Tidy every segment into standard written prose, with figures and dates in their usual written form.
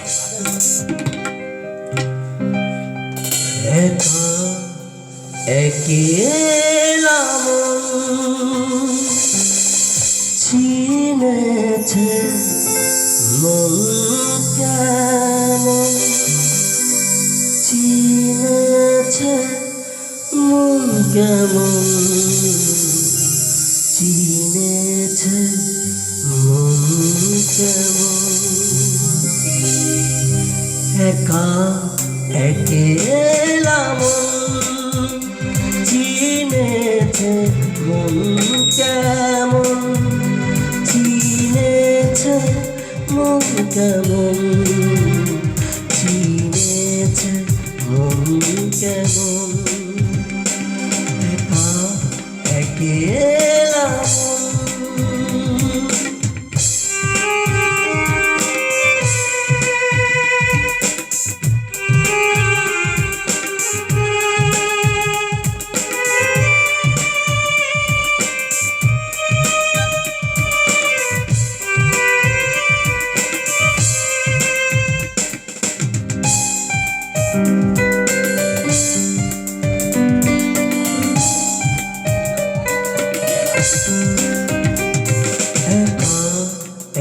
একা একেলা মন চিনেছে মন কেমন চিনেছে মন কেমন চিনেছে মন কেমন একা একেলা মন চিনেছে মন কেমন চিনেছে মন কেমন চিনেছে মন কেমন একা একেলা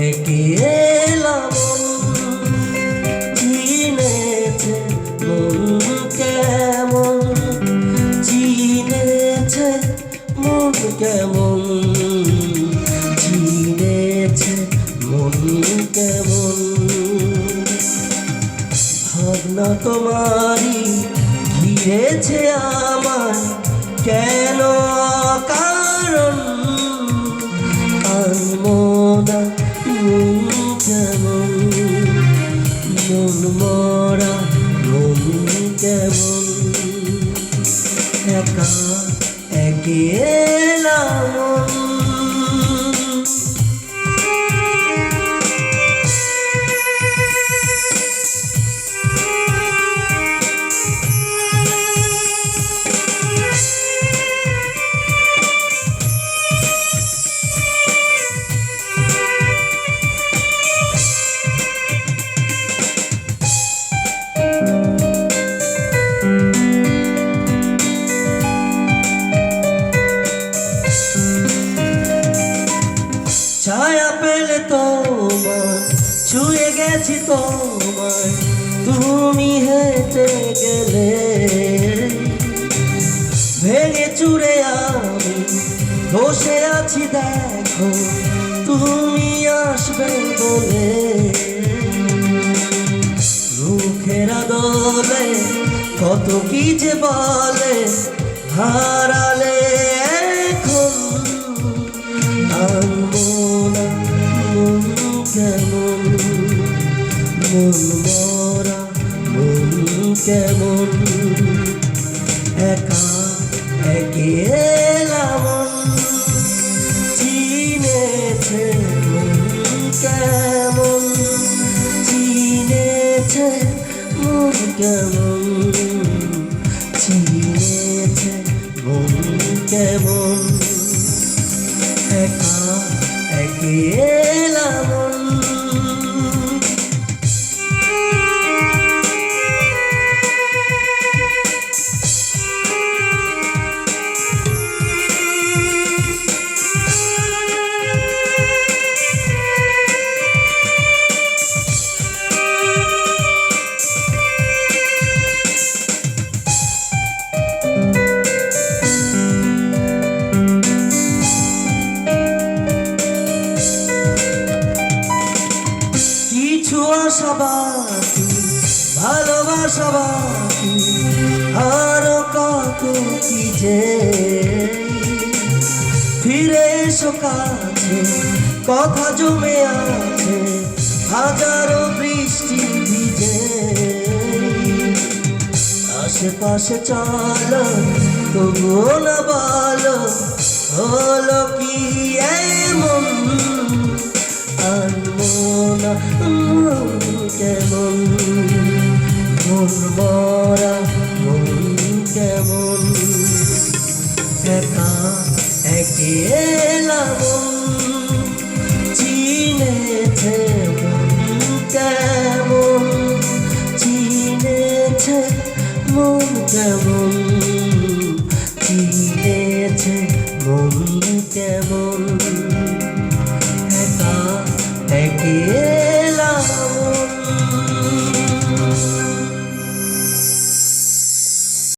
একেলা মন চিনেছে মন কেমন চিনেছে মন কেমন চিনেছে মন কেমন ভাবনা তোমারই ঘিরেছে আমার কেন কারণ আনমনা মন কেমন মন মরা মন কেমন একা একেলা মন ছায়া পেলে তোমার ছুঁয়ে গেছি তোমার তুমি হেঁটে গেলে ভেঙে চুরে আমি বসে আছি দেখো তুমি আসবে বলে মুখেরা দোলে কত কি যে বলে হারালে এখন আনমনা মন কেমন মন মরা মন কেমন একা একেলা মন চিনেছে মন কেমন চিনেছে মন কেমন চিনেছে মন কেমন একা একেলা মন আশা বাকি ভালোবাসা বাকি আরো কত কি যে ফিরে এসো কাছে কথা জমে আছে হাজারো বৃষ্টি ভিজে আশেপাশে চলো তবুও না বলো হলো কি এমন আনমনা মন কেমন মন মরা মন কেমন একা একেলা মন চিনেছে মন কেমন চিনেছে মন কেমন, চিনেছে মন কেমন, একা একে